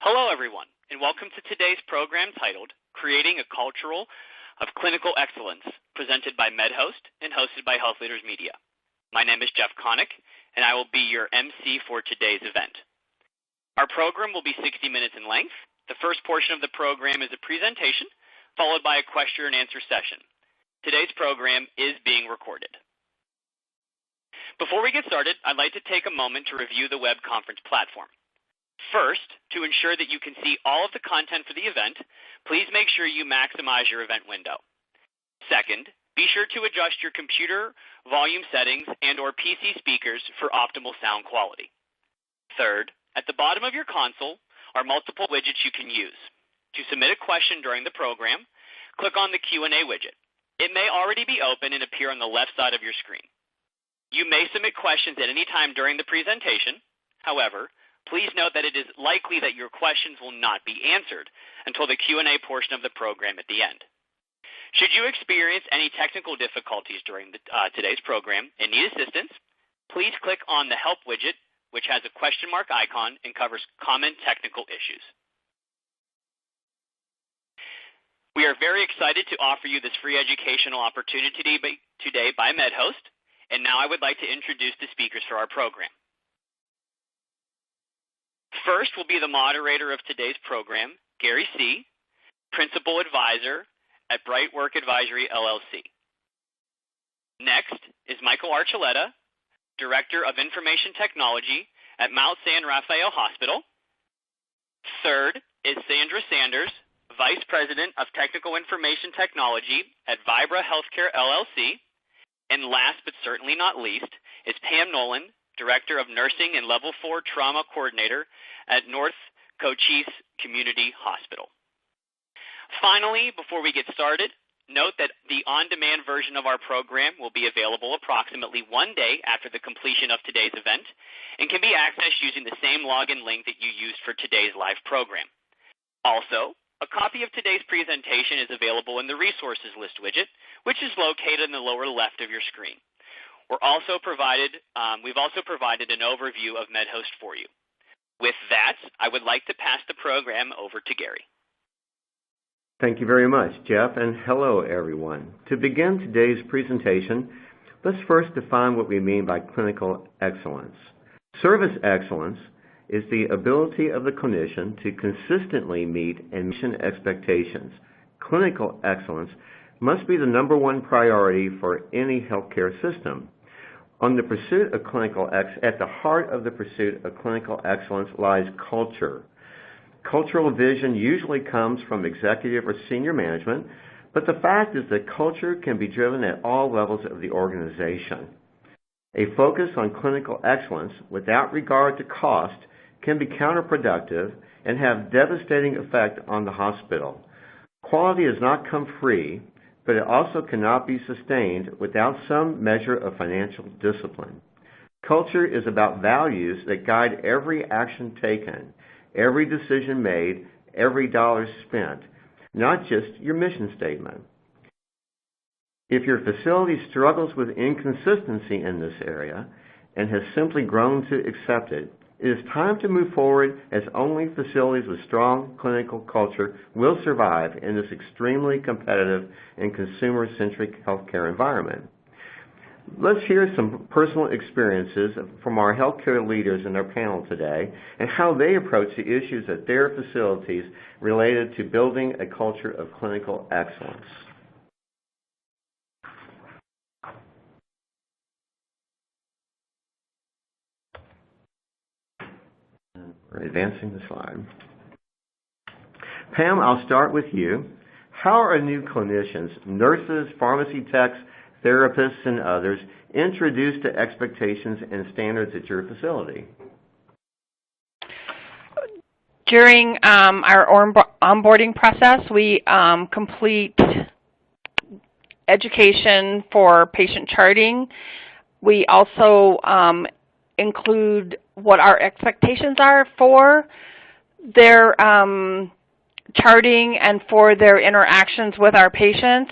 Hello, everyone, and welcome to today's program titled Creating a Culture of Clinical Excellence, presented by MedHost and hosted by Health Leaders Media. My name is Jeff Connick, and I will be your MC for today's event. Our program will be 60 minutes in length. The first portion of the program is a presentation, followed by a question and answer session. Today's program is being recorded. Before we get started, I'd like to take a moment to review the web conference platform. First, to ensure that you can see all of the content for the event, please make sure you maximize your event window. Second, be sure to adjust your computer volume settings and/or PC speakers for optimal sound quality. Third, at the bottom of your console are multiple widgets you can use. To submit a question during the program, click on the Q&A widget. It may already be open and appear on the left side of your screen. You may submit questions at any time during the presentation. However, please note that it is likely that your questions will not be answered until the Q&A portion of the program at the end. Should you experience any technical difficulties during today's program and need assistance, please click on the Help widget, which has a question mark icon and covers common technical issues. We are very excited to offer you this free educational opportunity today by MedHost, and now I would like to introduce the speakers for our program. First will be the moderator of today's program, Gary C., Principal Advisor at Bright Work Advisory, LLC. Next is Michael Archuleta, Director of Information Technology at Mount San Rafael Hospital. Third is Sandra Sanders, Vice President of Technical Information Technology at Vibra Healthcare, LLC. And last but certainly not least is Pam Nolan, Director of Nursing and Level 4 Trauma Coordinator at North Cochise Community Hospital. Finally, before we get started, note that the on-demand version of our program will be available approximately 1 day after the completion of today's event and can be accessed using the same login link that you used for today's live program. Also, a copy of today's presentation is available in the Resources List widget, which is located in the lower left of your screen. We've also provided an overview of MedHost for you. With that, I would like to pass the program over to Gary. Thank you very much, Jeff, and hello, everyone. To begin today's presentation, let's first define what we mean by clinical excellence. Service excellence is the ability of the clinician to consistently meet and mission expectations. Clinical excellence must be the number one priority for any healthcare system. At the heart of the pursuit of clinical excellence lies culture. Cultural vision usually comes from executive or senior management, but the fact is that culture can be driven at all levels of the organization. A focus on clinical excellence without regard to cost can be counterproductive and have devastating effect on the hospital. Quality does not come free, but it also cannot be sustained without some measure of financial discipline. Culture is about values that guide every action taken, every decision made, every dollar spent, not just your mission statement. If your facility struggles with inconsistency in this area and has simply grown to accept it, it is time to move forward, as only facilities with strong clinical culture will survive in this extremely competitive and consumer-centric healthcare environment. Let's hear some personal experiences from our healthcare leaders in our panel today and how they approach the issues at their facilities related to building a culture of clinical excellence. We're advancing the slide. Pam, I'll start with you. How are new clinicians, nurses, pharmacy techs, therapists, and others introduced to expectations and standards at your facility? During our onboarding process, we complete education for patient charting. We also include what our expectations are for their charting and for their interactions with our patients.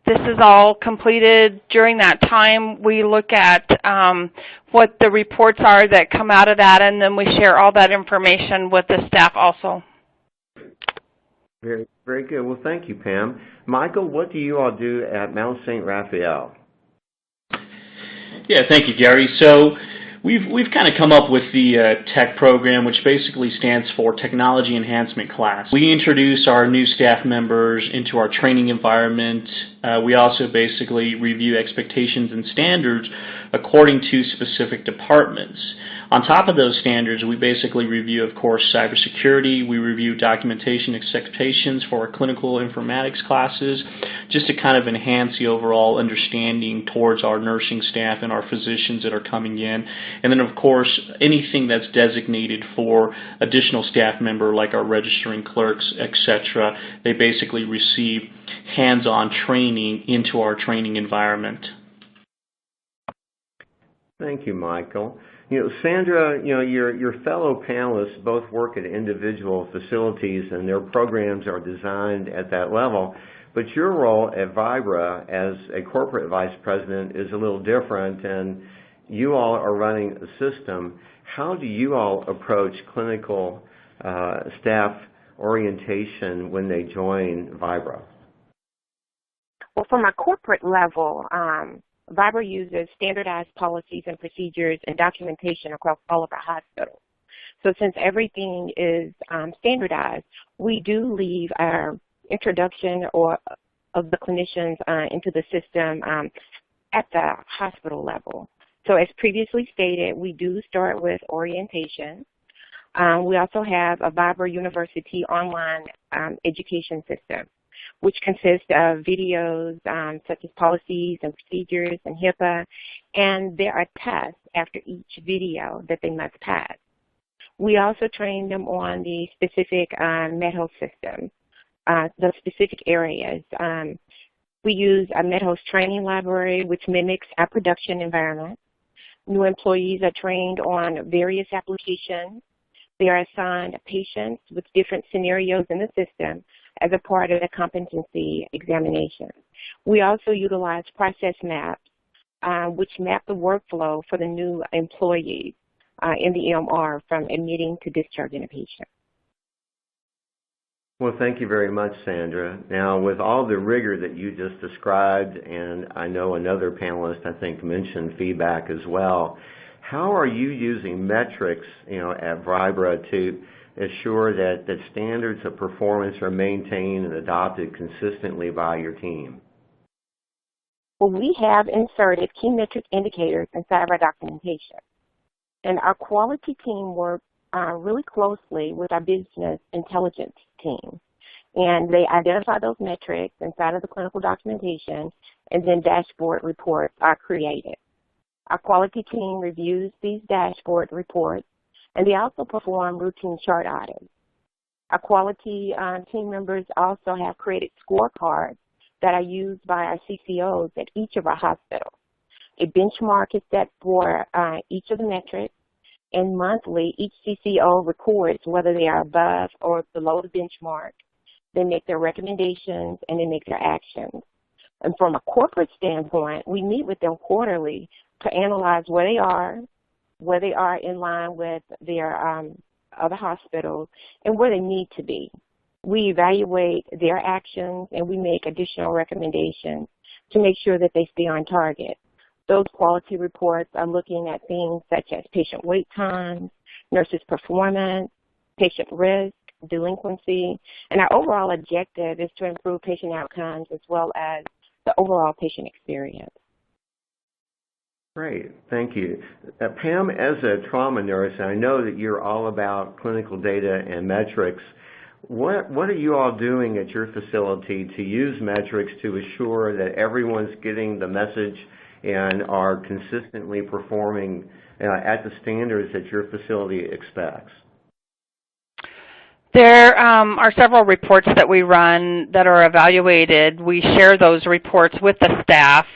This is all completed. During that time, we look at what the reports are that come out of that, and then we share all that information with the staff also. Very, very good. Well, thank you, Pam. Michael, what do you all do at Mount St. Raphael? Yeah, thank you, Gary. So we've kind of come up with the TECH program, which basically stands for Technology Enhancement Class. We introduce our new staff members into our training environment. We also basically review expectations and standards according to specific departments. On top of those standards, we basically review, of course, cybersecurity. We review documentation expectations for our clinical informatics classes, just to kind of enhance the overall understanding towards our nursing staff and our physicians that are coming in. And then, of course, anything that's designated for additional staff member, like our registering clerks, etc., they basically receive hands-on training into our training environment. Thank you, Michael. Sandra, your fellow panelists both work at individual facilities and their programs are designed at that level, but your role at Vibra as a corporate vice president is a little different, and you all are running a system. How do you all approach clinical staff orientation when they join Vibra? Well, from a corporate level, Vibra uses standardized policies and procedures and documentation across all of our hospitals. So since everything is standardized, we do leave our introduction of the clinicians into the system at the hospital level. So as previously stated, we do start with orientation. We also have a Vibra University online education system, which consists of videos such as policies and procedures and HIPAA, and there are tests after each video that they must pass. We also train them on the specific MedHost system, the specific areas. We use a MedHost training library, which mimics our production environment. New employees are trained on various applications. They are assigned patients with different scenarios in the system as a part of the competency examination. We also utilize process maps, which map the workflow for the new employees in the EMR from admitting to discharging a patient. Well, thank you very much, Sandra. Now, with all the rigor that you just described, and I know another panelist, I think, mentioned feedback as well, how are you using metrics, at Vibra to assure that standards of performance are maintained and adopted consistently by your team? Well, we have inserted key metric indicators inside of our documentation. And our quality team works really closely with our business intelligence team. And they identify those metrics inside of the clinical documentation, and then dashboard reports are created. Our quality team reviews these dashboard reports, and they also perform routine chart audits. Our quality team members also have created scorecards that are used by our CCOs at each of our hospitals. A benchmark is set for each of the metrics, and monthly, each CCO records whether they are above or below the benchmark. They make their recommendations, and they make their actions. And from a corporate standpoint, we meet with them quarterly to analyze where they are in line with their other hospitals, and where they need to be. We evaluate their actions, and we make additional recommendations to make sure that they stay on target. Those quality reports are looking at things such as patient wait times, nurses' performance, patient risk, delinquency, and our overall objective is to improve patient outcomes as well as the overall patient experience. Great, thank you. Pam, as a trauma nurse, I know that you're all about clinical data and metrics. What are you all doing at your facility to use metrics to assure that everyone's getting the message and are consistently performing at the standards that your facility expects? There are several reports that we run that are evaluated. We share those reports with the staff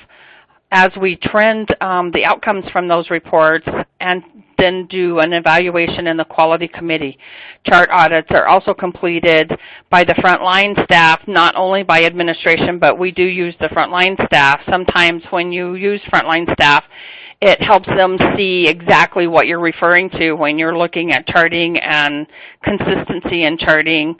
as we trend the outcomes from those reports and then do an evaluation in the quality committee. Chart audits are also completed by the frontline staff, not only by administration, but we do use the frontline staff. Sometimes when you use frontline staff, it helps them see exactly what you're referring to when you're looking at charting and consistency in charting.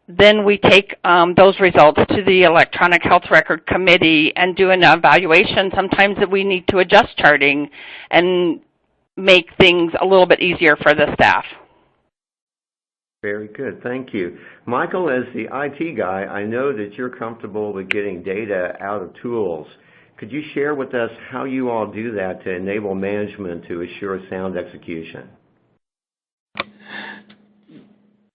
Then we take those results to the Electronic Health Record Committee and do an evaluation. Sometimes we need to adjust charting and make things a little bit easier for the staff. Very good. Thank you. Michael, as the IT guy, I know that you're comfortable with getting data out of tools. Could you share with us how you all do that to enable management to assure sound execution?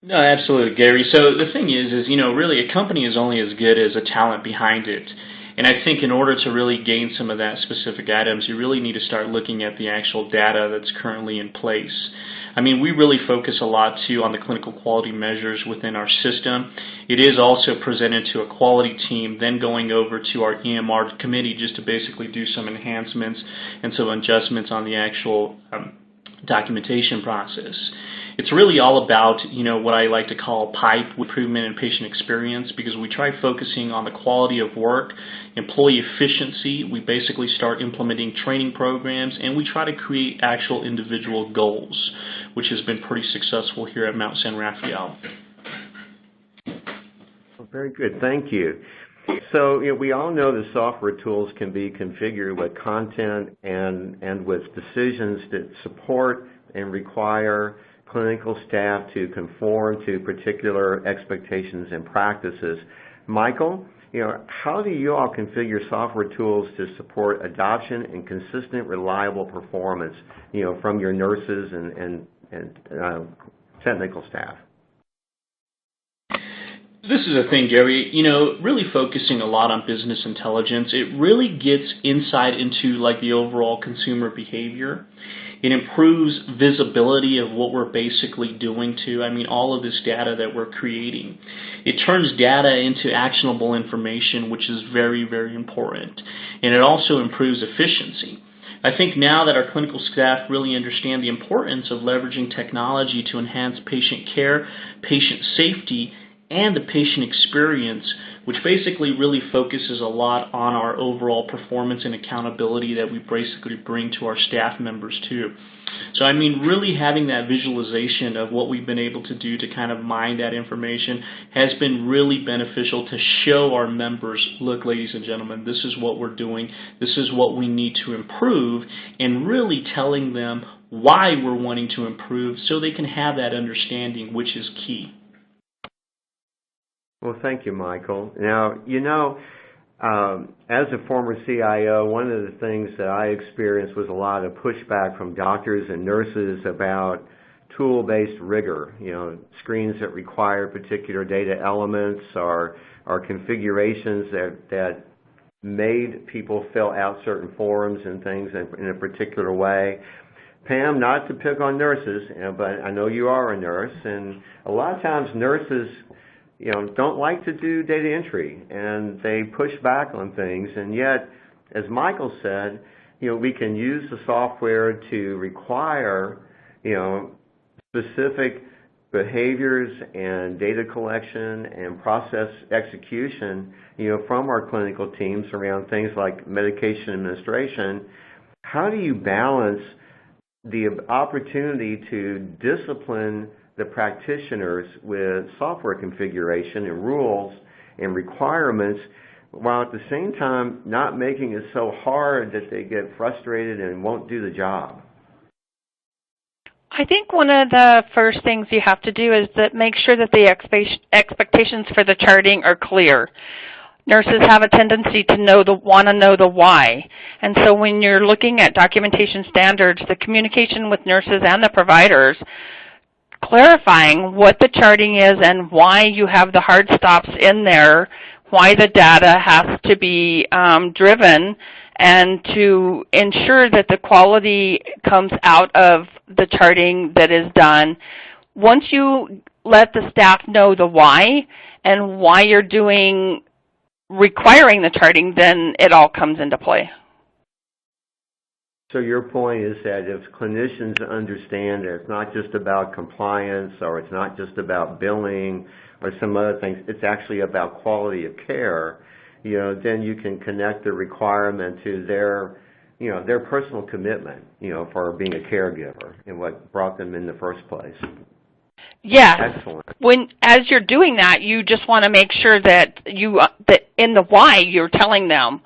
No, absolutely, Gary. So the thing is, really a company is only as good as the talent behind it. And I think in order to really gain some of that specific items, you really need to start looking at the actual data that's currently in place. I mean, we really focus a lot, too, on the clinical quality measures within our system. It is also presented to a quality team, then going over to our EMR committee just to basically do some enhancements and some adjustments on the actual documentation process. It's really all about, what I like to call pipe improvement in patient experience, because we try focusing on the quality of work, employee efficiency. We basically start implementing training programs, and we try to create actual individual goals, which has been pretty successful here at Mount San Rafael. Well, very good. Thank you. So we all know the software tools can be configured with content and with decisions that support and require clinical staff to conform to particular expectations and practices. Michael, how do you all configure software tools to support adoption and consistent, reliable performance, from your nurses and technical staff? This is the thing, Gary, really focusing a lot on business intelligence, it really gets insight into the overall consumer behavior. It improves visibility of what we're basically doing all of this data that we're creating. It turns data into actionable information, which is very, very important. And it also improves efficiency. I think now that our clinical staff really understand the importance of leveraging technology to enhance patient care, patient safety, and the patient experience, which basically really focuses a lot on our overall performance and accountability that we basically bring to our staff members too. So really having that visualization of what we've been able to do to kind of mine that information has been really beneficial to show our members, look, ladies and gentlemen, this is what we're doing, this is what we need to improve, and really telling them why we're wanting to improve so they can have that understanding, which is key. Well, thank you, Michael. Now, as a former CIO, one of the things that I experienced was a lot of pushback from doctors and nurses about tool-based rigor, screens that require particular data elements or configurations that made people fill out certain forms and things in a particular way. Pam, not to pick on nurses, but I know you are a nurse, and a lot of times nurses don't like to do data entry, and they push back on things. And yet, as Michael said, we can use the software to require, specific behaviors and data collection and process execution, from our clinical teams around things like medication administration. How do you balance the opportunity to discipline the practitioners with software configuration and rules and requirements, while at the same time not making it so hard that they get frustrated and won't do the job? I think one of the first things you have to do is make sure that the expectations for the charting are clear. Nurses have a tendency to want to know the why. And so when you're looking at documentation standards, the communication with nurses and the providers, clarifying what the charting is and why you have the hard stops in there, why the data has to be driven, and to ensure that the quality comes out of the charting that is done. Once you let the staff know the why and why you're requiring the charting, then it all comes into play. So your point is that if clinicians understand that it's not just about compliance or it's not just about billing or some other things, it's actually about quality of care, then you can connect the requirement to their personal commitment, for being a caregiver and what brought them in the first place. Yes. Excellent. As you're doing that, you just want to make sure that that in the why you're telling them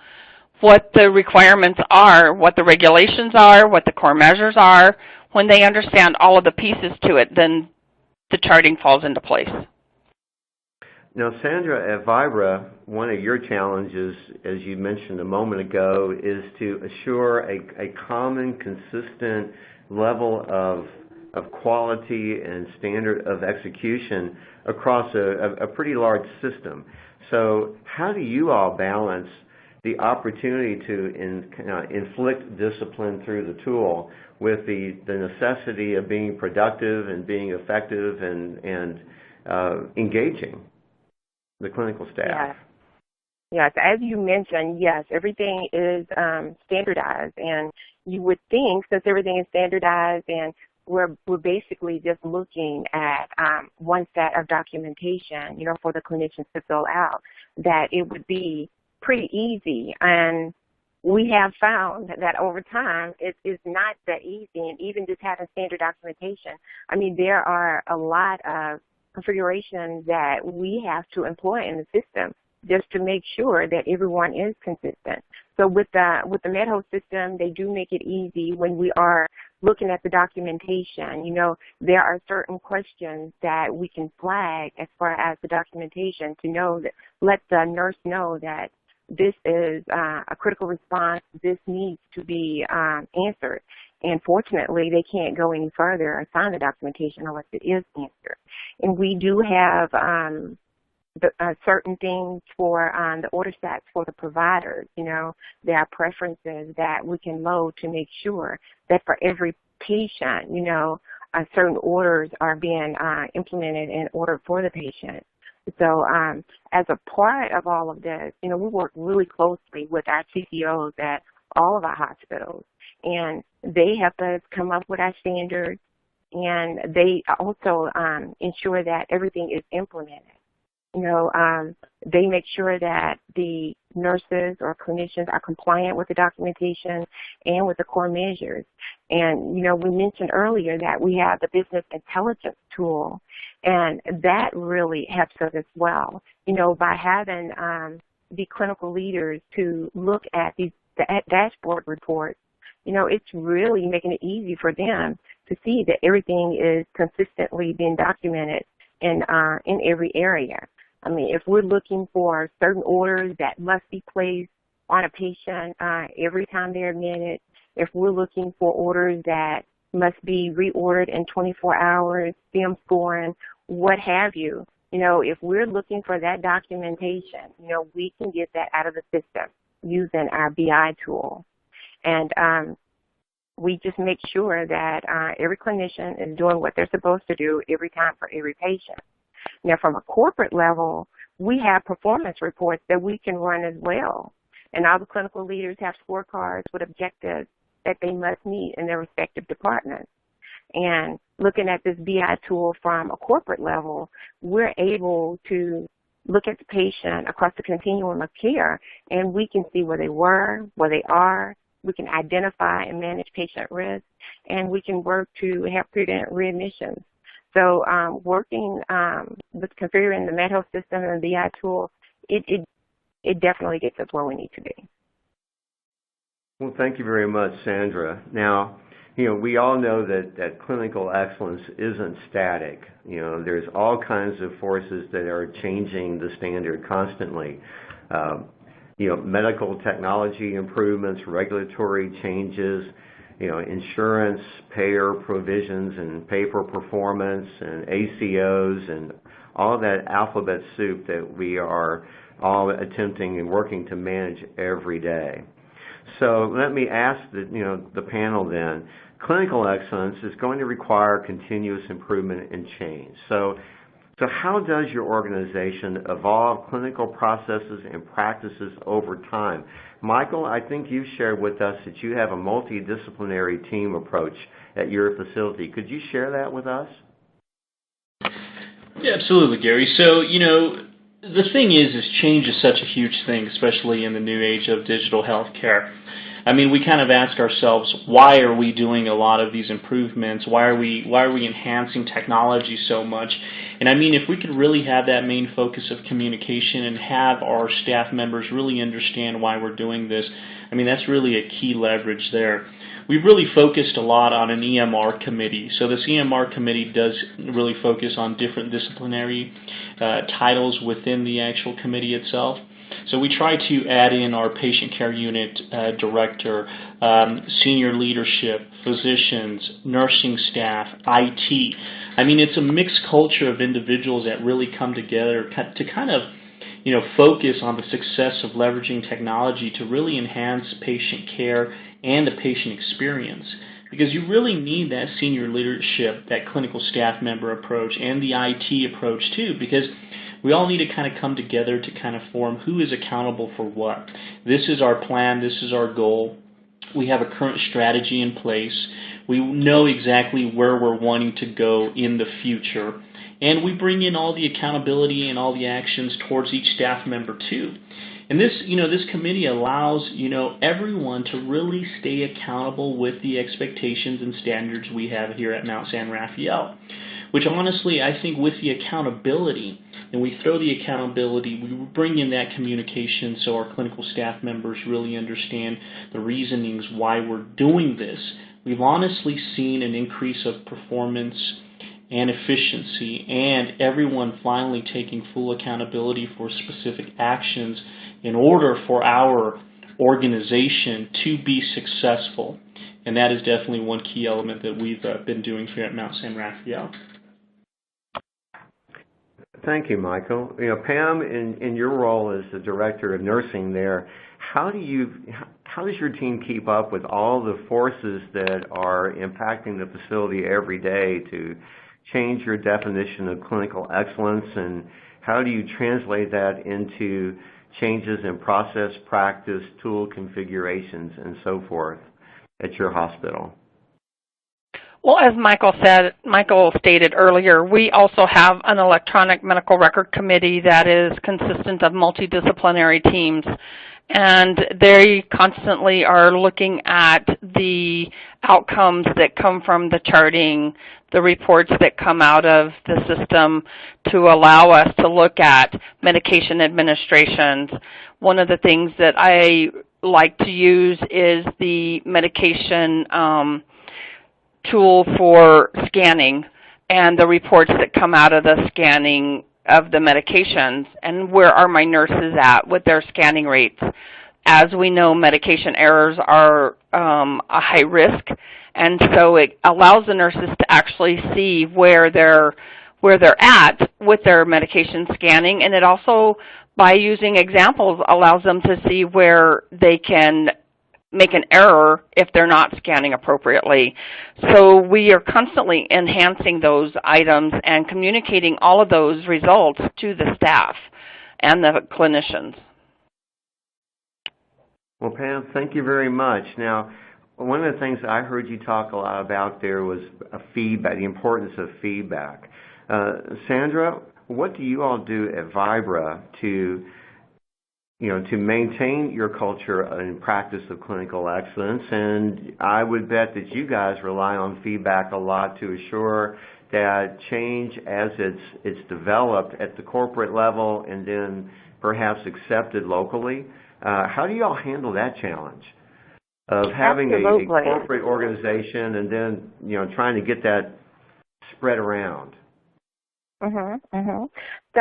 what the requirements are, what the regulations are, what the core measures are. When they understand all of the pieces to it, then the charting falls into place. Now, Sandra, at Vibra, one of your challenges, as you mentioned a moment ago, is to assure a common, consistent level of quality and standard of execution across a pretty large system. So how do you all balance the opportunity to inflict discipline through the tool with the necessity of being productive and being effective and engaging the clinical staff? Yes, as you mentioned, yes, everything is standardized, and you would think since everything is standardized and we're basically just looking at one set of documentation, for the clinicians to fill out, that it would be pretty easy. And we have found that over time it is not that easy, and even just having standard documentation, there are a lot of configurations that we have to employ in the system just to make sure that everyone is consistent. So with the MedHost system, they do make it easy when we are looking at the documentation. There are certain questions that we can flag as far as the documentation to know that, let the nurse know that this is a critical response, this needs to be answered. And fortunately, they can't go any further or sign the documentation unless it is answered. And we do have certain things for the order stats for the providers. There are preferences that we can load to make sure that for every patient, certain orders are being implemented and ordered for the patient. So as a part of all of this, we work really closely with our CCOs at all of our hospitals, and they help us come up with our standards, and they also ensure that everything is implemented. They make sure that the nurses or clinicians are compliant with the documentation and with the core measures. And, we mentioned earlier that we have the business intelligence tool, and that really helps us as well. By having the clinical leaders to look at the dashboard reports, it's really making it easy for them to see that everything is consistently being documented in every area. If we're looking for certain orders that must be placed on a patient every time they're admitted, if we're looking for orders that must be reordered in 24 hours, film scoring, what have you, if we're looking for that documentation, we can get that out of the system using our BI tool. And we just make sure that every clinician is doing what they're supposed to do every time for every patient. Now, from a corporate level, we have performance reports that we can run as well. And all the clinical leaders have scorecards with objectives that they must meet in their respective departments. And looking at this BI tool from a corporate level, we're able to look at the patient across the continuum of care, and we can see where they were, where they are. We can identify and manage patient risk, and we can work to help prevent readmissions. So working with configuring the MedHost system and the BI tool, it definitely gets us where we need to be. Well, thank you very much, Sandra. Now, we all know that clinical excellence isn't static. There's all kinds of forces that are changing the standard constantly. Medical technology improvements, regulatory changes, insurance, payer provisions, and pay for performance, and ACOs, and all that alphabet soup that we are all attempting and working to manage every day. So let me ask the panel then. Clinical excellence is going to require continuous improvement and change. So So how does your organization evolve clinical processes and practices over time? Michael, I think you shared with us that you have a multidisciplinary team approach at your facility. Could you share that with us? Yeah, absolutely, Gary. So, the thing is change is such a huge thing, especially in the new age of digital healthcare. I mean, we kind of ask ourselves, why are we doing a lot of these improvements? Why are we enhancing technology so much? And I mean, if we could really have that main focus of communication and have our staff members really understand why we're doing this, I mean, that's really a key leverage there. We've really focused a lot on an EMR committee. So this EMR committee does really focus on different disciplinary titles within the actual committee itself. So we try to add in our patient care unit director, senior leadership, physicians, nursing staff, IT. I mean, it's a mixed culture of individuals that really come together to kind of focus on the success of leveraging technology to really enhance patient care and the patient experience. Because you really need that senior leadership, that clinical staff member approach, and the IT approach too, because we all need to kind of come together to kind of form who is accountable for what. This is our plan, this is our goal. We have a current strategy in place. We know exactly where we're wanting to go in the future. And we bring in all the accountability and all the actions towards each staff member too. And this committee allows, everyone to really stay accountable with the expectations and standards we have here at Mount San Rafael. Which honestly, I think with the accountability, and we throw the accountability, we bring in that communication so our clinical staff members really understand the reasonings why we're doing this. We've honestly seen an increase of performance and efficiency, and everyone finally taking full accountability for specific actions in order for our organization to be successful. And that is definitely one key element that we've been doing here at Mount San Rafael. Thank you, Michael. Pam, in your role as the director of nursing there, how does your team keep up with all the forces that are impacting the facility every day to change your definition of clinical excellence, and how do you translate that into changes in process, practice, tool configurations, and so forth at your hospital? Well, as Michael stated earlier, we also have an electronic medical record committee that is consistent of multidisciplinary teams, and they constantly are looking at the outcomes that come from the charting, the reports that come out of the system to allow us to look at medication administrations. One of the things that I like to use is the medication tool for scanning and the reports that come out of the scanning of the medications, and where are my nurses at with their scanning rates. As we know, medication errors are a high risk, and so it allows the nurses to actually see where they're at with their medication scanning, and it also, by using examples, allows them to see where they can make an error if they're not scanning appropriately. So we are constantly enhancing those items and communicating all of those results to the staff and the clinicians. Well, Pam, thank you very much. Now, one of the things I heard you talk a lot about there was feedback, the importance of feedback. Sandra, what do you all do at Vibra to maintain your culture and practice of clinical excellence? And I would bet that you guys rely on feedback a lot to assure that change as it's developed at the corporate level and then perhaps accepted locally. How do you all handle that challenge of having a corporate organization and then trying to get that spread around? So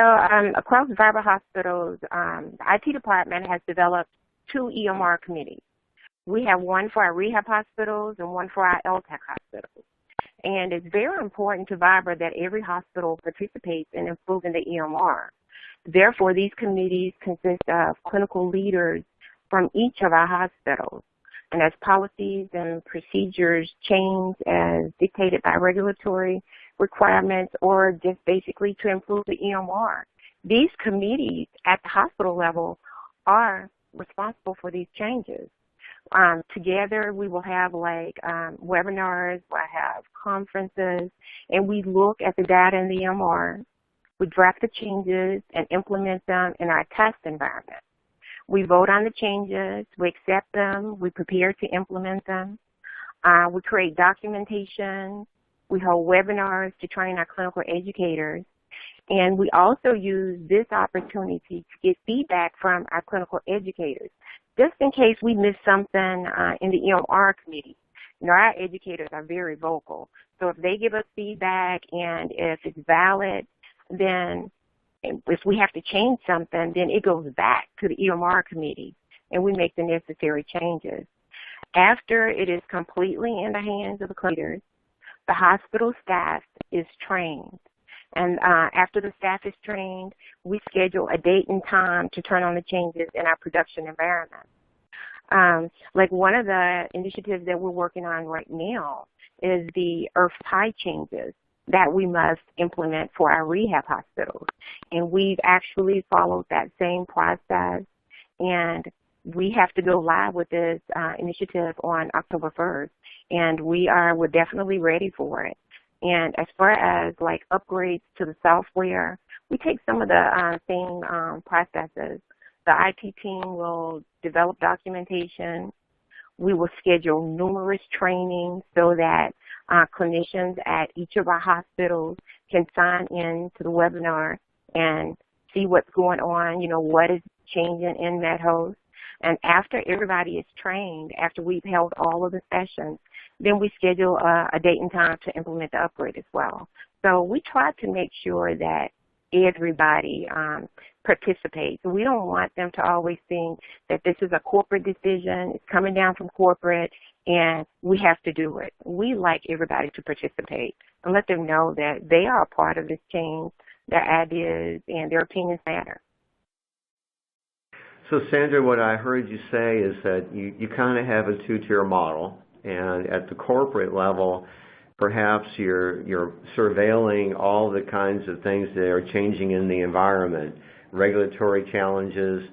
across Vibra hospitals, the IT department has developed 2 EMR committees. We have one for our rehab hospitals and one for our LTAC hospitals. And it's very important to Vibra that every hospital participates in improving the EMR. Therefore, these committees consist of clinical leaders from each of our hospitals And as policies and procedures change as dictated by regulatory requirements or just basically to improve the EMR, these committees at the hospital level are responsible for these changes. Together, we will have webinars, we'll have conferences, and we look at the data in the EMR. We draft the changes and implement them in our test environment. We vote on the changes, we accept them, we prepare to implement them. We create documentation, we hold webinars to train our clinical educators, and we also use this opportunity to get feedback from our clinical educators, just in case we miss something in the EMR committee. You know, our educators are very vocal, so if they give us feedback and if it's valid, then if we have to change something, then it goes back to the EMR committee, and we make the necessary changes. After it is completely in the hands of the clinicians, the hospital staff is trained. And after the staff is trained, we schedule a date and time to turn on the changes in our production environment. Like one of the initiatives that we're working on right now is the IRF PI changes that we must implement for our rehab hospitals. And we've actually followed that same process, and we have to go live with this initiative on October 1st, and we're definitely ready for it. And as far as like upgrades to the software, we take some of the same processes. The IT team will develop documentation. We will schedule numerous trainings so that clinicians at each of our hospitals can sign in to the webinar and see what's going on, you know, what is changing in MedHost. And after everybody is trained, after we've held all of the sessions, then we schedule a date and time to implement the upgrade as well. So we try to make sure that everybody participates. We don't want them to always think that this is a corporate decision, it's coming down from corporate, and we have to do it. We like everybody to participate and let them know that they are a part of this change, their ideas and their opinions matter. So Sandra, what I heard you say is that you kind of have a two-tier model, and at the corporate level, perhaps you're surveilling all the kinds of things that are changing in the environment, regulatory challenges,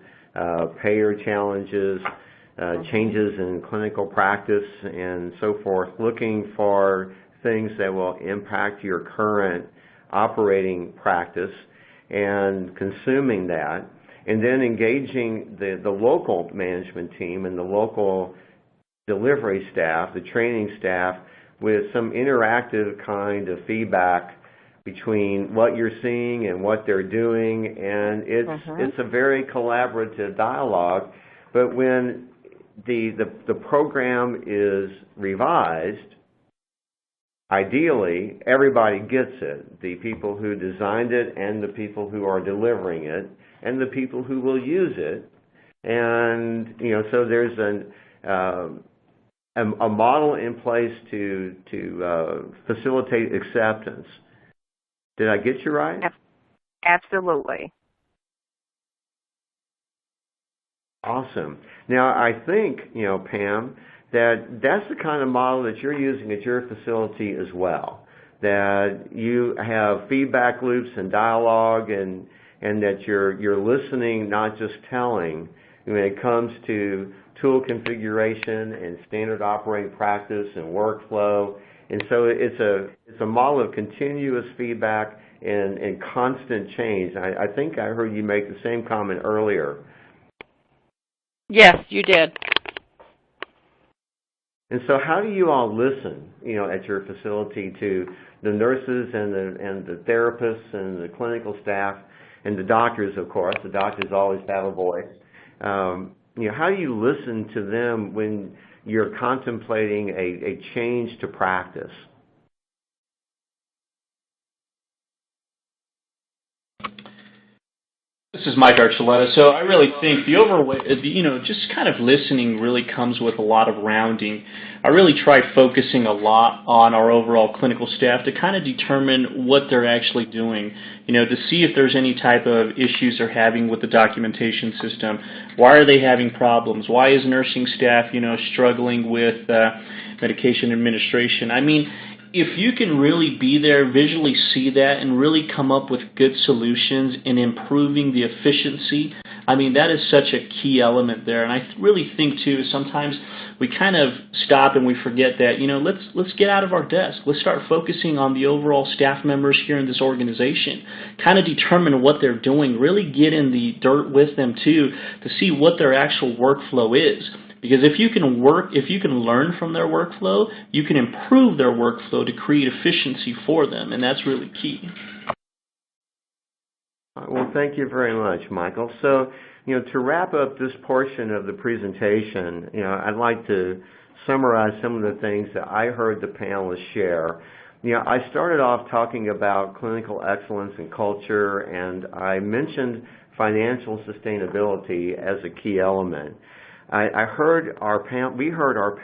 payer challenges, changes in clinical practice and so forth, looking for things that will impact your current operating practice and consuming that, and then engaging the local management team and the local delivery staff, the training staff, with some interactive kind of feedback between what you're seeing and what they're doing, and it's a very collaborative dialogue. But when the program is revised, ideally everybody gets it, the people who designed it and the people who are delivering it and the people who will use it. And you know, so there's a model in place to facilitate acceptance. Did I get you right? Absolutely. Awesome. Now, I think, you know, Pam, that's the kind of model that you're using at your facility as well, that you have feedback loops and dialogue, and that you're listening, not just telling, when it comes to tool configuration and standard operating practice and workflow. And so it's a model of continuous feedback and constant change. I think I heard you make the same comment earlier. Yes, you did. And so how do you all listen, you know, at your facility to the nurses and the therapists and the clinical staff and the doctors, of course? The doctors always have a voice. You know, how do you listen to them when you're contemplating a change to practice? This is Mike Archuleta. So I really think the just kind of listening really comes with a lot of rounding. I really tried focusing a lot on our overall clinical staff to kind of determine what they're actually doing, to see if there's any type of issues they're having with the documentation system. Why are they having problems? Why is nursing staff, struggling with medication administration? I mean, if you can really be there, visually see that, and really come up with good solutions in improving the efficiency, I mean, that is such a key element there. And I really think, too, sometimes we kind of stop and we forget that, let's get out of our desk. Let's start focusing on the overall staff members here in this organization. Kind of determine what they're doing. Really get in the dirt with them, too, to see what their actual workflow is. Because if you can learn from their workflow, you can improve their workflow to create efficiency for them, and that's really key. Well, thank you very much, Michael. So, to wrap up this portion of the presentation, I'd like to summarize some of the things that I heard the panelists share. I started off talking about clinical excellence and culture, and I mentioned financial sustainability as a key element. We heard our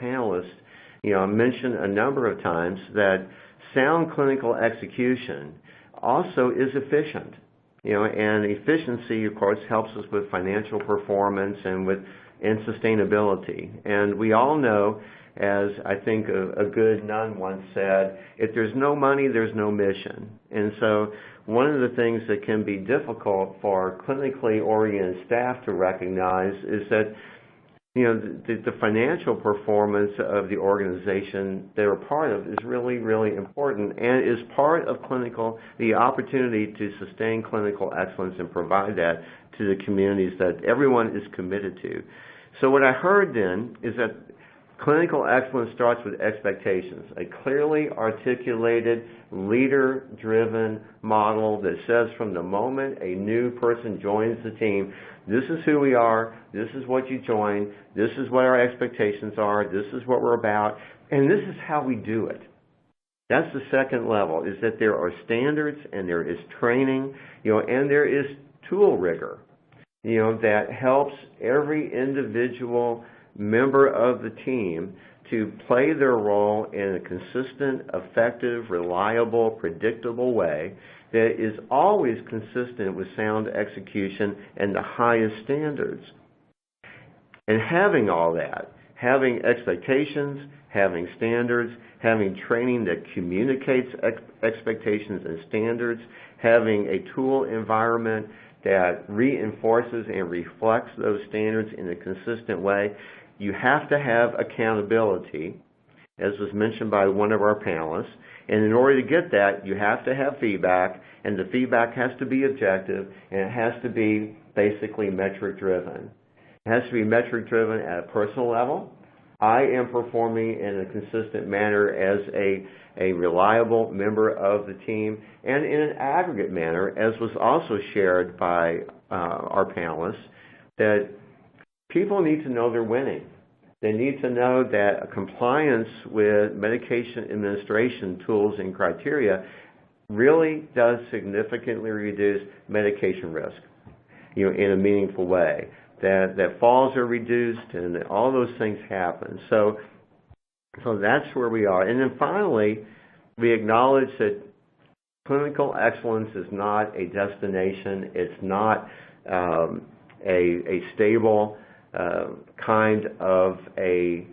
panelists, mention a number of times that sound clinical execution also is efficient, and efficiency, of course, helps us with financial performance and sustainability. And we all know, as I think a good nun once said, if there's no money, there's no mission. And so one of the things that can be difficult for clinically oriented staff to recognize is that the financial performance of the organization they're a part of is really, really important and is part of the opportunity to sustain clinical excellence and provide that to the communities that everyone is committed to. So what I heard then is that clinical excellence starts with expectations, a clearly articulated, leader-driven model that says from the moment a new person joins the team, this is who we are, this is what you join, this is what our expectations are, this is what we're about, and this is how we do it. That's the second level, is that there are standards and there is training, and there is tool rigor, that helps every individual member of the team to play their role in a consistent, effective, reliable, predictable way that is always consistent with sound execution and the highest standards. And having all that, having expectations, having standards, having training that communicates expectations and standards, having a tool environment that reinforces and reflects those standards in a consistent way, you have to have accountability, as was mentioned by one of our panelists. And in order to get that, you have to have feedback, and the feedback has to be objective, and it has to be basically metric-driven. It has to be metric-driven at a personal level. I am performing in a consistent manner as a reliable member of the team, and in an aggregate manner, as was also shared by our panelists, that people need to know they're winning. They need to know that compliance with medication administration tools and criteria really does significantly reduce medication risk, in a meaningful way. That falls are reduced and all those things happen. So that's where we are. And then finally, we acknowledge that clinical excellence is not a destination. It's not a stable kind of a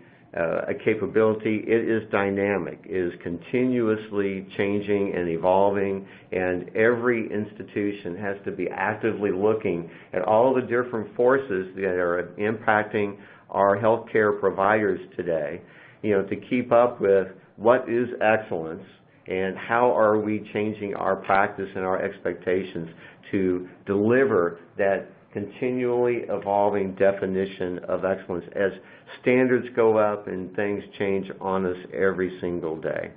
capability. It is dynamic. It is continuously changing and evolving, and every institution has to be actively looking at all the different forces that are impacting our healthcare providers today, to keep up with what is excellence and how are we changing our practice and our expectations to deliver that continually evolving definition of excellence as standards go up and things change on us every single day.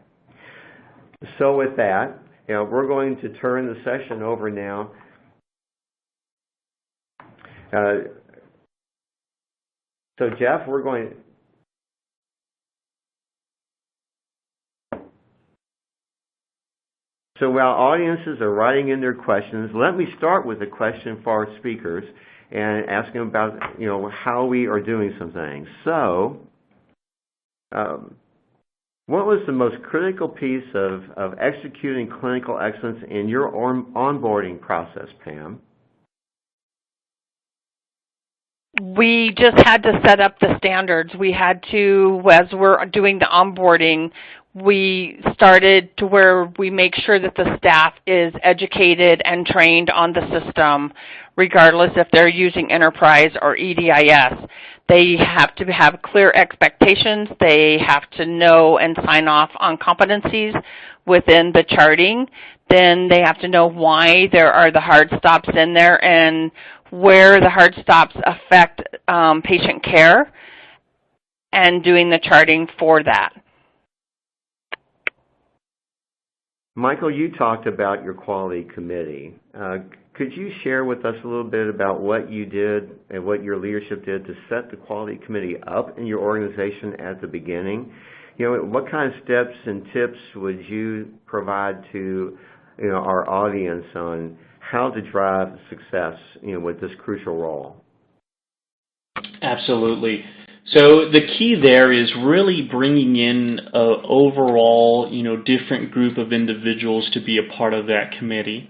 So with that, we're going to turn the session over now. So Jeff, we're going So while audiences are writing in their questions, let me start with a question for our speakers and ask them about, how we are doing some things. So, what was the most critical piece of executing clinical excellence in your onboarding process, Pam? We just had to set up the standards. We had to, as we're doing the onboarding, we started to where we make sure that the staff is educated and trained on the system, regardless if they're using Enterprise or EDIS. They have to have clear expectations. They have to know and sign off on competencies within the charting. Then they have to know why there are the hard stops in there and where the hard stops affect patient care, and doing the charting for that. Michael, you talked about your quality committee. Could you share with us a little bit about what you did and what your leadership did to set the quality committee up in your organization at the beginning? What kind of steps and tips would you provide to our audience on how to drive success with this crucial role? Absolutely. So the key there is really bringing in an overall, different group of individuals to be a part of that committee.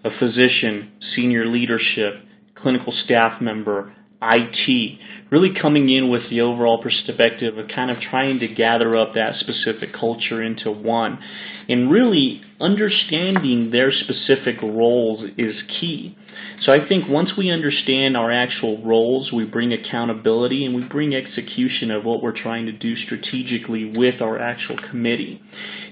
A physician, senior leadership, clinical staff member, IT, really coming in with the overall perspective of kind of trying to gather up that specific culture into one. And really understanding their specific roles is key. So I think once we understand our actual roles, we bring accountability and we bring execution of what we're trying to do strategically with our actual committee.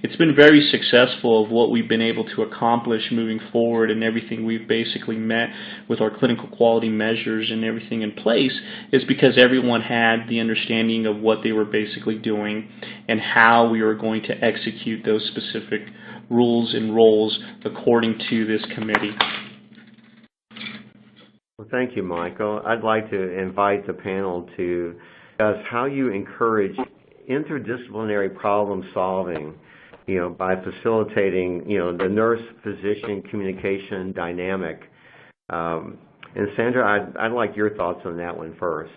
It's been very successful of what we've been able to accomplish moving forward, and everything we've basically met with our clinical quality measures and everything in place is because everyone had the understanding of what they were basically doing and how we were going to execute those specific rules and roles according to this committee. Well, thank you, Michael. I'd like to invite the panel to discuss how you encourage interdisciplinary problem solving, by facilitating, the nurse-physician communication dynamic. And Sandra, I'd like your thoughts on that one first.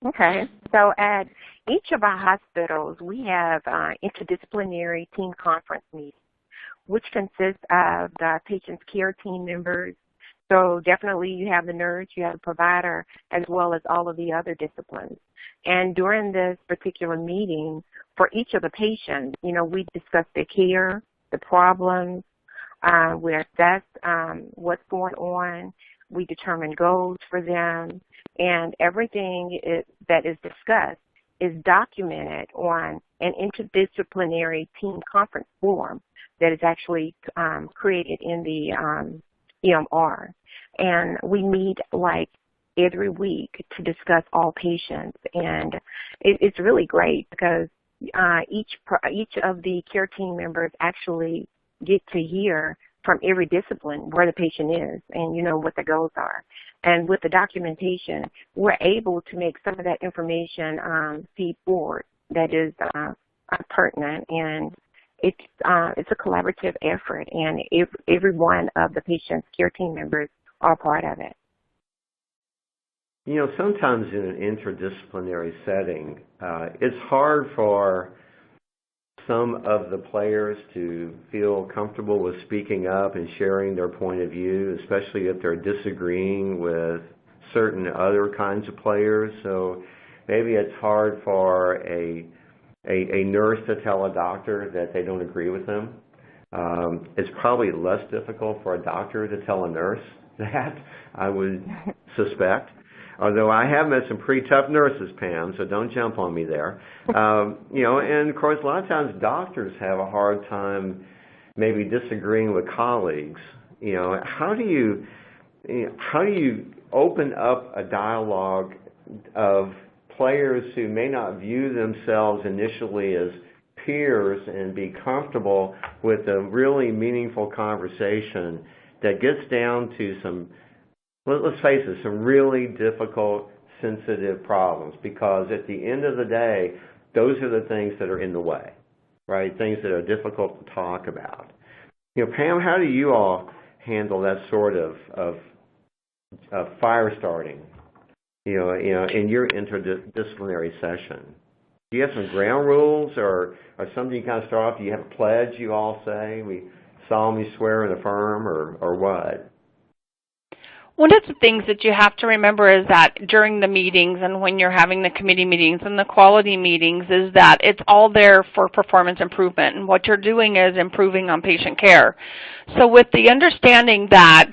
Okay. So at each of our hospitals, we have interdisciplinary team conference meetings, which consists of the patient's care team members. So definitely you have the nurse, you have the provider, as well as all of the other disciplines. And during this particular meeting, for each of the patients, we discuss their care, the problems, we assess what's going on, we determine goals for them, and everything that is discussed is documented on an interdisciplinary team conference form that is actually created in the EMR. And we meet every week to discuss all patients, and it's really great because each of the care team members actually get to hear from every discipline where the patient is and what the goals are. And with the documentation, we're able to make some of that information feed forward that is pertinent, and it's a collaborative effort, and every one of the patient's care team members are part of it. Sometimes in an interdisciplinary setting, it's hard for some of the players to feel comfortable with speaking up and sharing their point of view, especially if they're disagreeing with certain other kinds of players. So maybe it's hard for a nurse to tell a doctor that they don't agree with them. It's probably less difficult for a doctor to tell a nurse that, I would suspect. Although I have met some pretty tough nurses, Pam, so don't jump on me there. And of course, a lot of times doctors have a hard time maybe disagreeing with colleagues. How do you open up a dialogue of players who may not view themselves initially as peers and be comfortable with a really meaningful conversation that gets down to some, let's face it, some really difficult, sensitive problems, because at the end of the day, those are the things that are in the way, right? Things that are difficult to talk about. Pam, how do you all handle that sort of fire starting, in your interdisciplinary session? Do you have some ground rules or something you kind of start off? Do you have a pledge you all say? We solemnly swear and affirm or what? One of the things that you have to remember is that during the meetings and when you're having the committee meetings and the quality meetings is that it's all there for performance improvement, and what you're doing is improving on patient care. So with the understanding that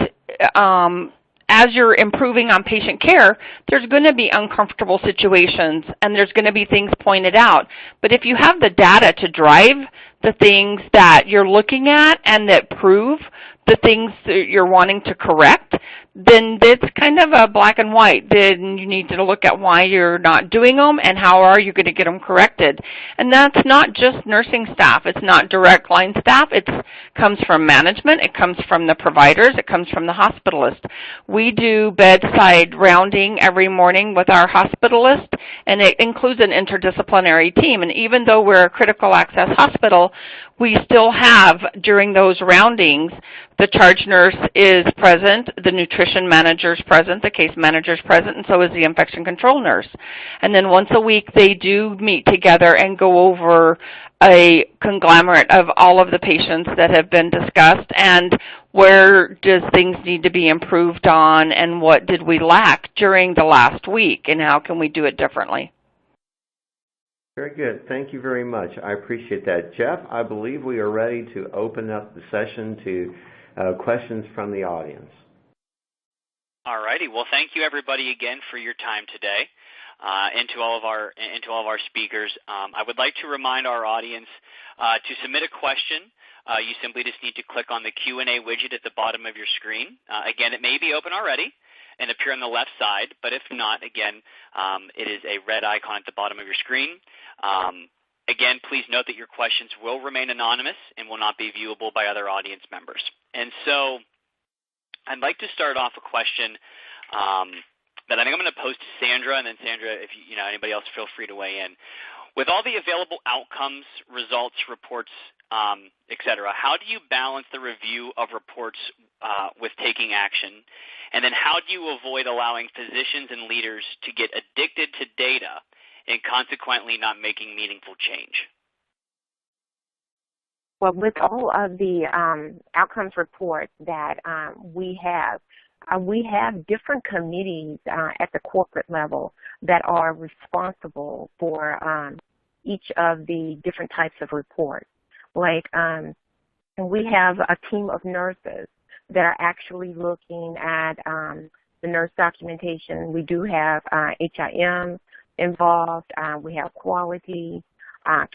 as you're improving on patient care, there's going to be uncomfortable situations and there's going to be things pointed out. But if you have the data to drive the things that you're looking at and that prove the things that you're wanting to correct, then it's kind of a black and white. Then you need to look at why you're not doing them and how are you going to get them corrected. And that's not just nursing staff. It's not direct line staff. It comes from management. It comes from the providers. It comes from the hospitalist. We do bedside rounding every morning with our hospitalist, and it includes an interdisciplinary team. And even though we're a critical access hospital, we still have, during those roundings, the charge nurse is present, the nutrition manager is present, the case manager is present, and so is the infection control nurse. And then once a week, they do meet together and go over a conglomerate of all of the patients that have been discussed and where does things need to be improved on and what did we lack during the last week and how can we do it differently. Very good. Thank you very much. I appreciate that. Jeff, I believe we are ready to open up the session to questions from the audience. All righty. Well, thank you everybody again for your time today, and to all of our speakers. I would like to remind our audience to submit a question. You simply just need to click on the Q&A widget at the bottom of your screen. Again, it may be open already and appear on the left side, but if not, again, it is a red icon at the bottom of your screen. Again, please note that your questions will remain anonymous and will not be viewable by other audience members. And so I'd like to start off a question that I think I'm going to pose to Sandra, and then Sandra, if anybody else, feel free to weigh in. With all the available outcomes, results, reports, et cetera, how do you balance the review of reports with taking action? And then how do you avoid allowing physicians and leaders to get addicted to data and consequently not making meaningful change? Well, with all of the outcomes reports that we have different committees at the corporate level that are responsible for each of the different types of reports. Like we have a team of nurses that are actually looking at the nurse documentation. We do have HIM involved. We have quality,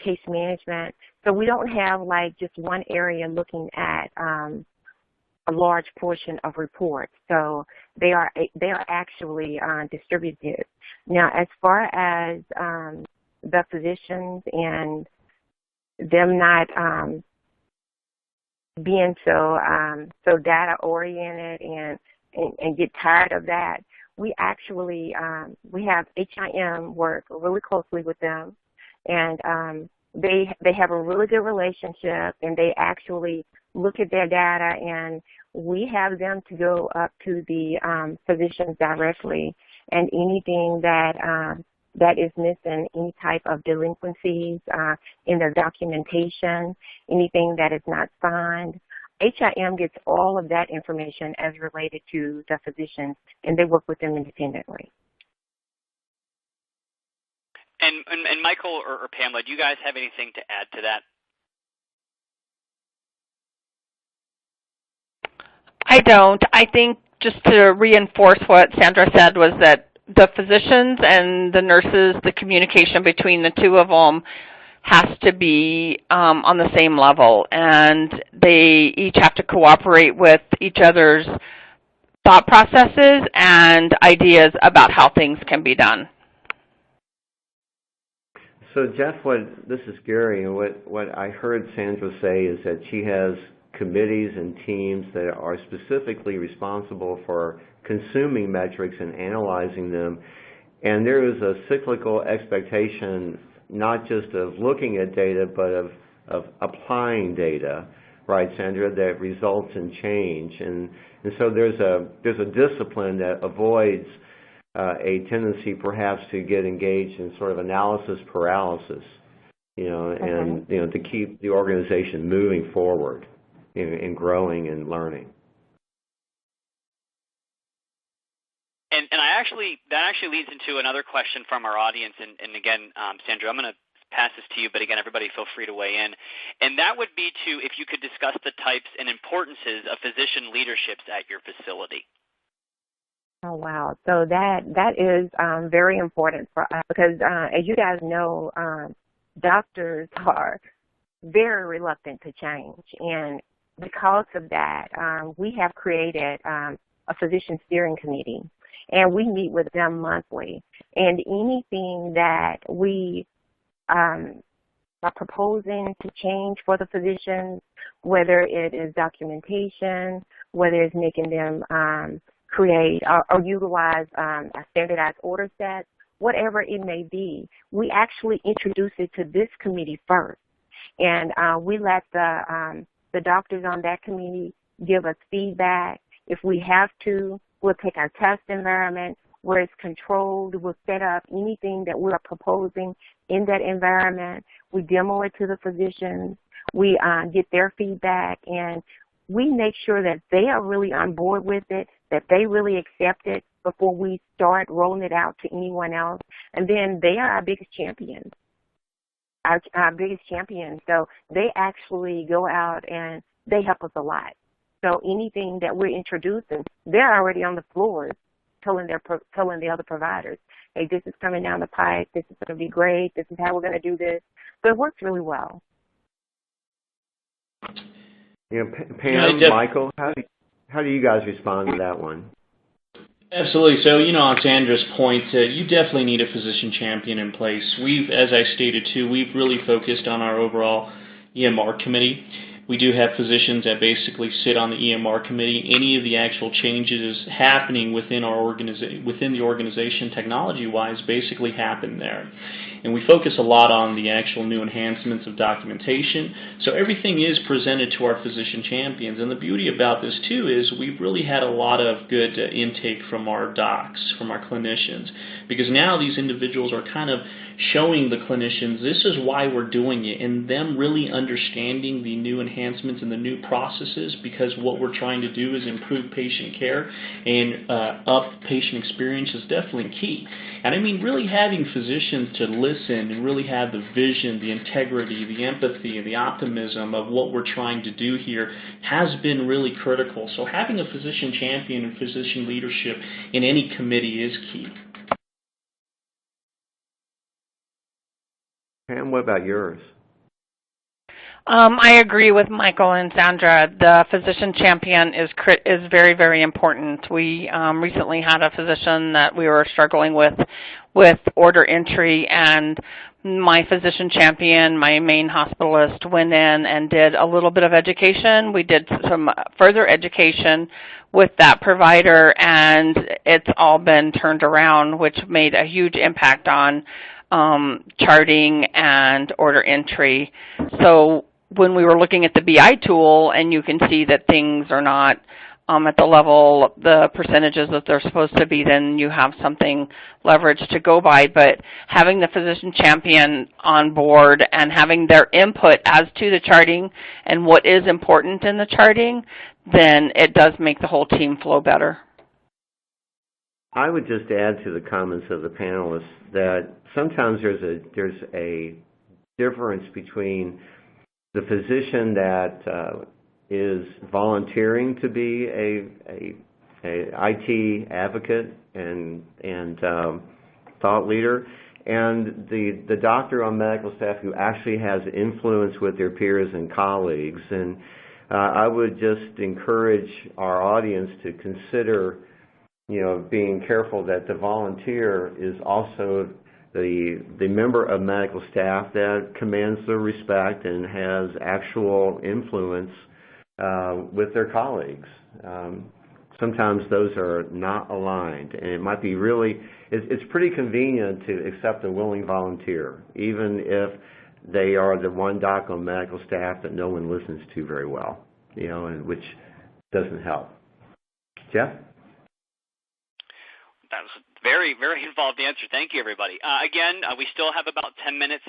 case management. So we don't have like just one area looking at a large portion of reports. So they are actually distributed. Now, as far as the physicians and them not being so data oriented and get tired of that, we actually we have HIM work really closely with them, and they have a really good relationship, and they actually look at their data, and we have them to go up to the physicians directly, and anything that is missing, any type of delinquencies in their documentation, anything that is not signed. HIM gets all of that information as related to the physicians, and they work with them independently. And Michael or Pamela, do you guys have anything to add to that? I don't. I think just to reinforce what Sandra said was that the physicians and the nurses, the communication between the two of them has to be on the same level, and they each have to cooperate with each other's thought processes and ideas about how things can be done. So Jeff, this is Gary, and what I heard Sandra say is that she has committees and teams that are specifically responsible for consuming metrics and analyzing them, and there is a cyclical expectation not just of looking at data but of applying data right, Sandra, that results in change. And so there's a discipline that avoids a tendency perhaps to get engaged in sort of analysis paralysis, and to keep the organization moving forward in growing and learning. And that actually leads into another question from our audience. And again, Sandra, I'm going to pass this to you, but again, everybody feel free to weigh in. And that would be if you could discuss the types and importances of physician leaderships at your facility. Oh, wow. So that is very important for us because, as you guys know, doctors are very reluctant to change. And because of that, we have created a physician steering committee, and we meet with them monthly. And anything that we are proposing to change for the physicians, whether it is documentation, whether it's making them create or utilize a standardized order set, whatever it may be, we actually introduce it to this committee first. And we let the doctors on that committee give us feedback. If we have to, we'll take our test environment where it's controlled. We'll set up anything that we are proposing in that environment. We demo it to the physicians. We get their feedback, and we make sure that they are really on board with it, that they really accept it before we start rolling it out to anyone else. And then they are our biggest champions, our biggest champions. So they actually go out and they help us a lot. So anything that we're introducing, they're already on the floor telling the other providers, hey, this is coming down the pipe, this is going to be great, this is how we're going to do this. So it works really well. Pam, Michael, how do you guys respond to that one? Absolutely. So, on Sandra's point, you definitely need a physician champion in place. As I stated too, we've really focused on our overall EMR committee. We do have physicians that basically sit on the EMR committee. Any of the actual changes happening within our within the organization, technology-wise, basically happen there. And we focus a lot on the actual new enhancements of documentation. So everything is presented to our physician champions. And the beauty about this, too, is we've really had a lot of good intake from our docs, from our clinicians, because now these individuals are kind of showing the clinicians this is why we're doing it, and them really understanding the new enhancements and the new processes, because what we're trying to do is improve patient care and up patient experience is definitely key. And I mean, really having physicians to listen and really have the vision, the integrity, the empathy, and the optimism of what we're trying to do here has been really critical. So having a physician champion and physician leadership in any committee is key. Pam, what about yours? I agree with Michael and Sandra. The physician champion is very, very important. We recently had a physician that we were struggling with order entry, and my physician champion, my main hospitalist, went in and did a little bit of education. We did some further education with that provider, and it's all been turned around, which made a huge impact on charting and order entry. So when we were looking at the BI tool, and you can see that things are not at the level, the percentages that they're supposed to be, then you have something leveraged to go by. But having the physician champion on board and having their input as to the charting and what is important in the charting, then it does make the whole team flow better. I would just add to the comments of the panelists that sometimes there's a difference between the physician that is volunteering to be a IT advocate and thought leader, and the doctor on medical staff who actually has influence with their peers and colleagues. And I would just encourage our audience to consider, being careful that the volunteer is also the member of medical staff that commands the respect and has actual influence with their colleagues. Sometimes those are not aligned, and it might be it's pretty convenient to accept a willing volunteer, even if they are the one doc on medical staff that no one listens to very well, and which doesn't help. Jeff? That was a very, very involved answer. Thank you, everybody. Again, we still have about 10 minutes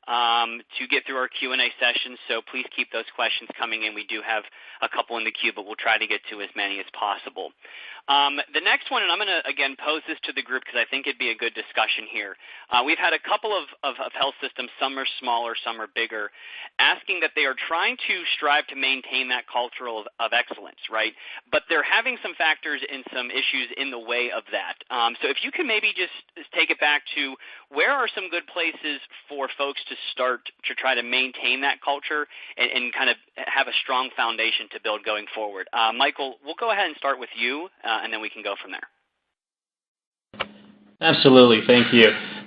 to get through our Q&A session, so please keep those questions coming in. We do have a couple in the queue, but we'll try to get to as many as possible. The next one, and I'm going to, again, pose this to the group because I think it'd be a good discussion here. We've had a couple of health systems, some are smaller, some are bigger, asking that they are trying to strive to maintain that culture of excellence, right? But they're having some factors and some issues in the way of that. So if you can maybe just take it back to where are some good places for folks to start to try to maintain that culture and kind of have a strong foundation to build going forward. Michael, we'll go ahead and start with you, and then we can go from there. Absolutely, thank you.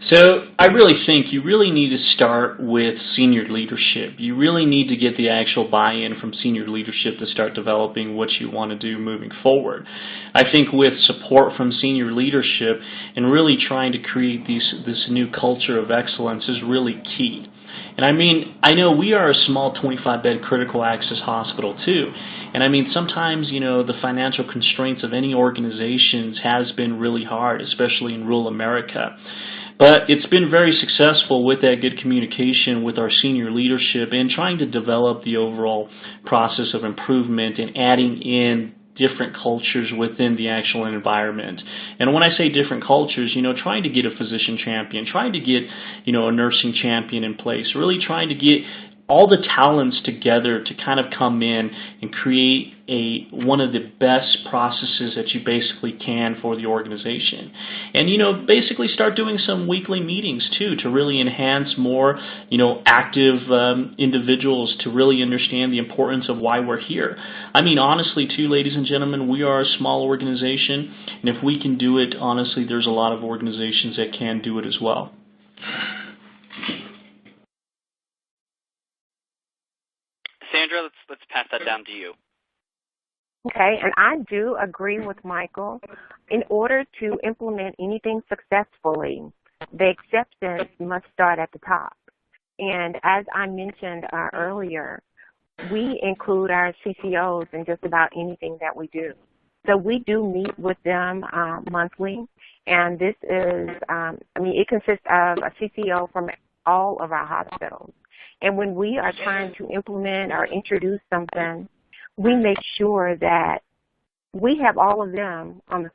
So I really think you really need to start with senior leadership. You really need to get the actual buy-in from senior leadership to start developing what you want to do moving forward. I think with support from senior leadership and really trying to create this new culture of excellence is really key. And I know we are a small 25-bed critical access hospital too. And sometimes, the financial constraints of any organizations has been really hard, especially in rural America. But it's been very successful with that good communication with our senior leadership and trying to develop the overall process of improvement and adding in different cultures within the actual environment. And when I say different cultures, trying to get a physician champion, trying to get, a nursing champion in place, really trying to get all the talents together to kind of come in and create one of the best processes that you basically can for the organization. And, basically start doing some weekly meetings too to really enhance more, active individuals to really understand the importance of why we're here. Honestly too, ladies and gentlemen, we are a small organization, and if we can do it, honestly, there's a lot of organizations that can do it as well. Sandra, let's pass that down to you. Okay, and I do agree with Michael. In order to implement anything successfully, the acceptance must start at the top. And as I mentioned earlier, we include our CCOs in just about anything that we do. So we do meet with them monthly, and this is, it consists of a CCO from all of our hospitals. And when we are trying to implement or introduce something, we make sure that we have all of them on the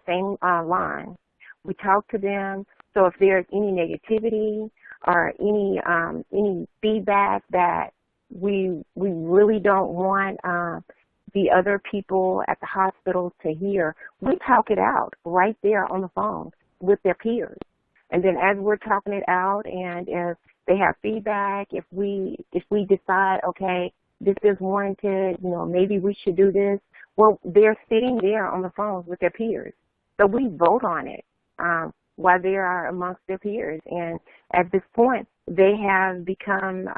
same line. We talk to them. So if there's any negativity or any feedback that we really don't want the other people at the hospital to hear, we talk it out right there on the phone with their peers. And then as we're talking it out, and if they have feedback, if we decide, okay, this is warranted, maybe we should do this, well, they're sitting there on the phones with their peers. So we vote on it while they are amongst their peers. And at this point, they have become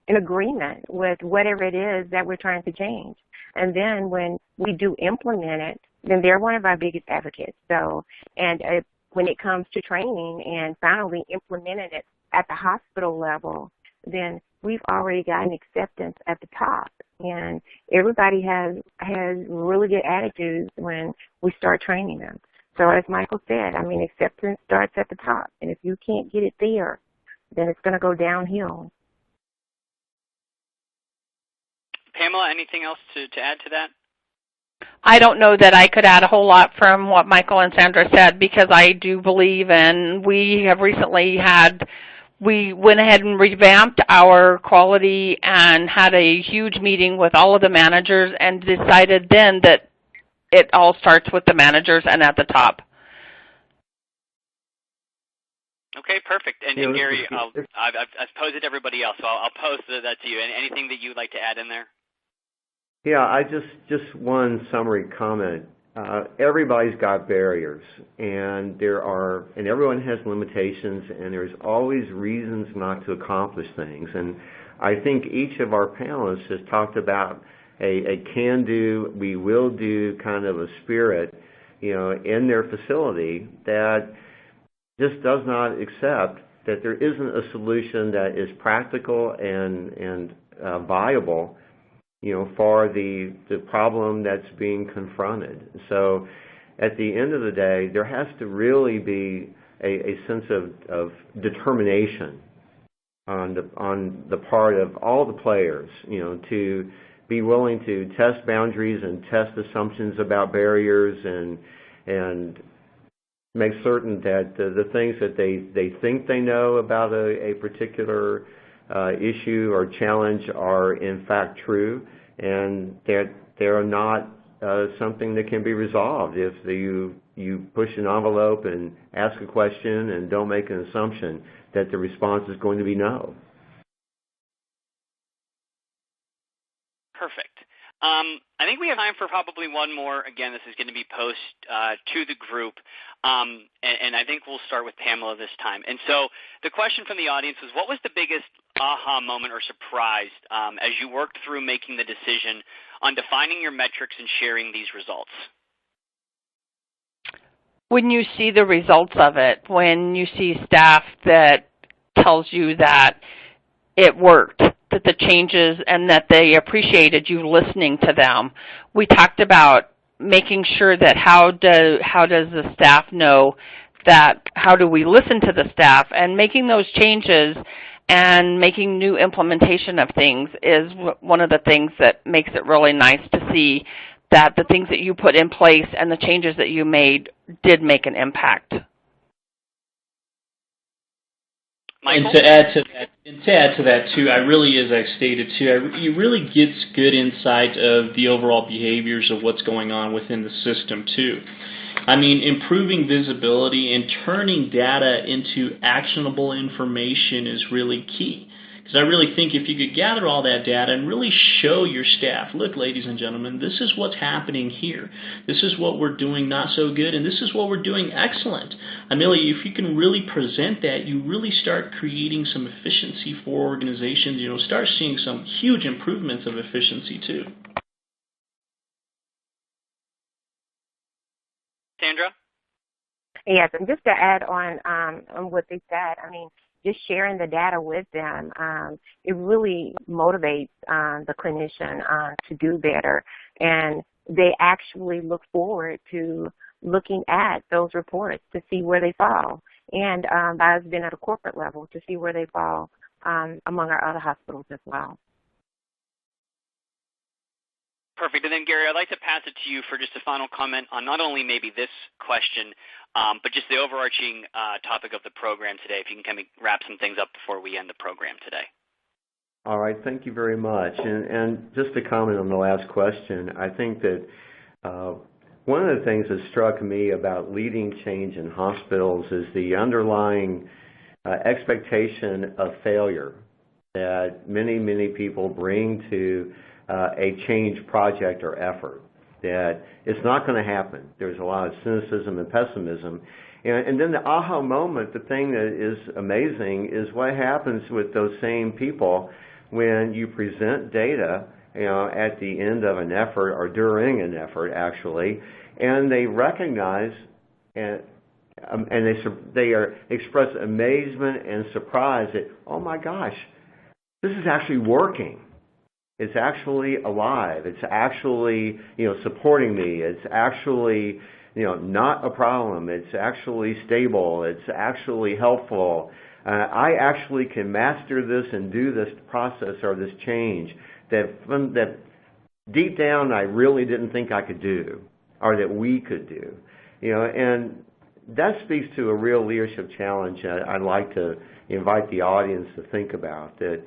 in agreement with whatever it is that we're trying to change. And then when we do implement it, then they're one of our biggest advocates. So, and when it comes to training and finally implementing it at the hospital level, then we've already gotten acceptance at the top. And everybody has really good attitudes when we start training them. So as Michael said, acceptance starts at the top. And if you can't get it there, then it's going to go downhill. Pamela, anything else to add to that? I don't know that I could add a whole lot from what Michael and Sandra said, because I do believe, and we have recently we went ahead and revamped our quality and had a huge meeting with all of the managers and decided then that it all starts with the managers and at the top. Okay, perfect. And Gary, I've posed it to everybody else, so I'll pose that to you. Anything that you'd like to add in there? Yeah, I just one summary comment. Everybody's got barriers, and everyone has limitations, and there's always reasons not to accomplish things. And I think each of our panelists has talked about a can-do, we will do kind of a spirit, in their facility that just does not accept that there isn't a solution that is practical and viable, for the problem that's being confronted. So at the end of the day, there has to really be a sense of determination on the part of all the players, to be willing to test boundaries and test assumptions about barriers and make certain that the things that they think they know about a particular issue or challenge are in fact true, and that they're not something that can be resolved if you push an envelope and ask a question and don't make an assumption that the response is going to be no. Perfect. I think we have time for probably one more. Again, this is going to be post to the group, and I think we'll start with Pamela this time. And so the question from the audience is, what was the biggest aha moment or surprise as you worked through making the decision on defining your metrics and sharing these results? When you see the results of it, when you see staff that tells you that it worked, that the changes, and that they appreciated you listening to them. We talked about making sure that how does the staff know that, how do we listen to the staff, and making those changes and making new implementation of things is one of the things that makes it really nice to see that the things that you put in place and the changes that you made did make an impact. Michael? And to add to that too, I really, as I stated too, it really gets good insight of the overall behaviors of what's going on within the system too. I mean, improving visibility and turning data into actionable information is really key. Because I really think if you could gather all that data and really show your staff, look, ladies and gentlemen, this is what's happening here. This is what we're doing not so good, and this is what we're doing excellent. Amelia, if you can really present that, you really start creating some efficiency for organizations. Start seeing some huge improvements of efficiency too. Sandra? Yes, and just to add on what they said, I mean, just sharing the data with them, it really motivates the clinician to do better. And they actually look forward to looking at those reports to see where they fall. And that has been at a corporate level to see where they fall among our other hospitals as well. Perfect. And then, Gary, I'd like to pass it to you for just a final comment on not only maybe this question, but just the overarching topic of the program today, if you can kind of wrap some things up before we end the program today. All right, thank you very much. And just to comment on the last question, I think that one of the things that struck me about leading change in hospitals is the underlying expectation of failure that many, many people bring to a change project or effort, that it's not going to happen. There's a lot of cynicism and pessimism. And then the aha moment, the thing that is amazing is what happens with those same people when you present data, at the end of an effort or during an effort, actually, and they recognize and they express amazement and surprise that, oh my gosh, this is actually working. It's actually alive. It's actually, supporting me. It's actually, not a problem. It's actually stable. It's actually helpful. I actually can master this and do this process or this change that deep down I really didn't think I could do or that we could do. And that speaks to a real leadership challenge I'd like to invite the audience to think about, that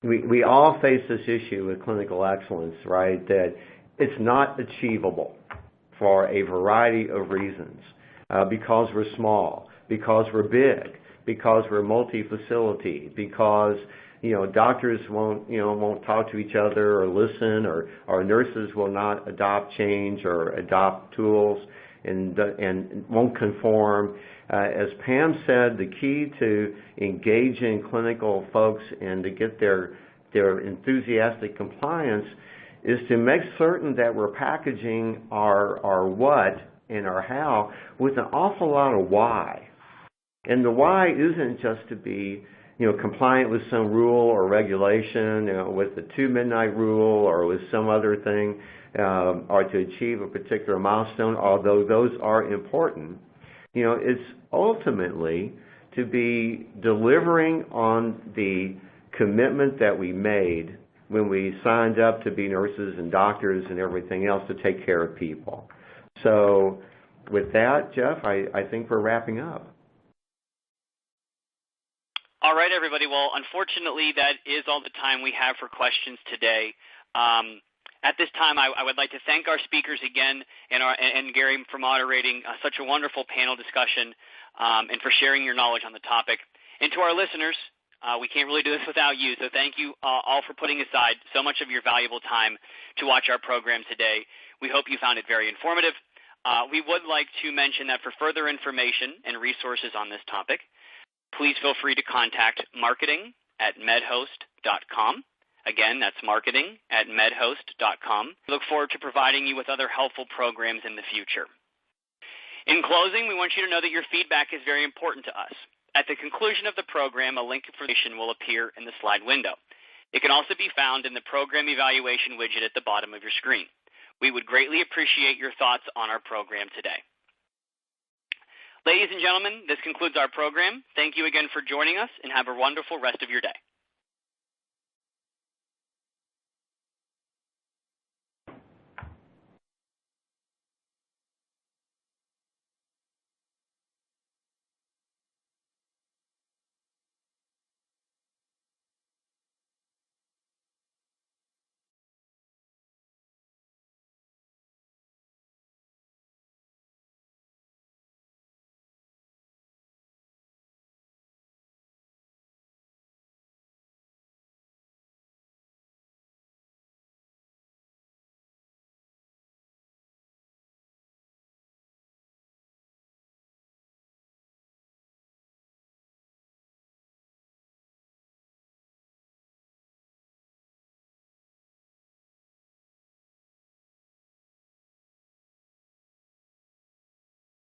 we all face this issue with clinical excellence, right, that it's not achievable for a variety of reasons, because we're small, because we're big, because we're multi-facility, because doctors won't talk to each other or listen, or nurses will not adopt change or adopt tools and won't conform. As Pam said, the key to engaging clinical folks and to get their enthusiastic compliance is to make certain that we're packaging our what and our how with an awful lot of why. And the why isn't just to be, compliant with some rule or regulation, with the 2 midnight rule or with some other thing, or to achieve a particular milestone, although those are important. It's ultimately to be delivering on the commitment that we made when we signed up to be nurses and doctors and everything else to take care of people. So with that, Jeff, I think we're wrapping up. All right, everybody. Well, unfortunately, that is all the time we have for questions today. At this time, I would like to thank our speakers again and Gary for moderating such a wonderful panel discussion and for sharing your knowledge on the topic. And to our listeners, we can't really do this without you, so thank you all for putting aside so much of your valuable time to watch our program today. We hope you found it very informative. We would like to mention that for further information and resources on this topic, please feel free to contact marketing@medhost.com. Again, that's marketing@medhost.com. We look forward to providing you with other helpful programs in the future. In closing, we want you to know that your feedback is very important to us. At the conclusion of the program, a link information will appear in the slide window. It can also be found in the program evaluation widget at the bottom of your screen. We would greatly appreciate your thoughts on our program today. Ladies and gentlemen, this concludes our program. Thank you again for joining us, and have a wonderful rest of your day.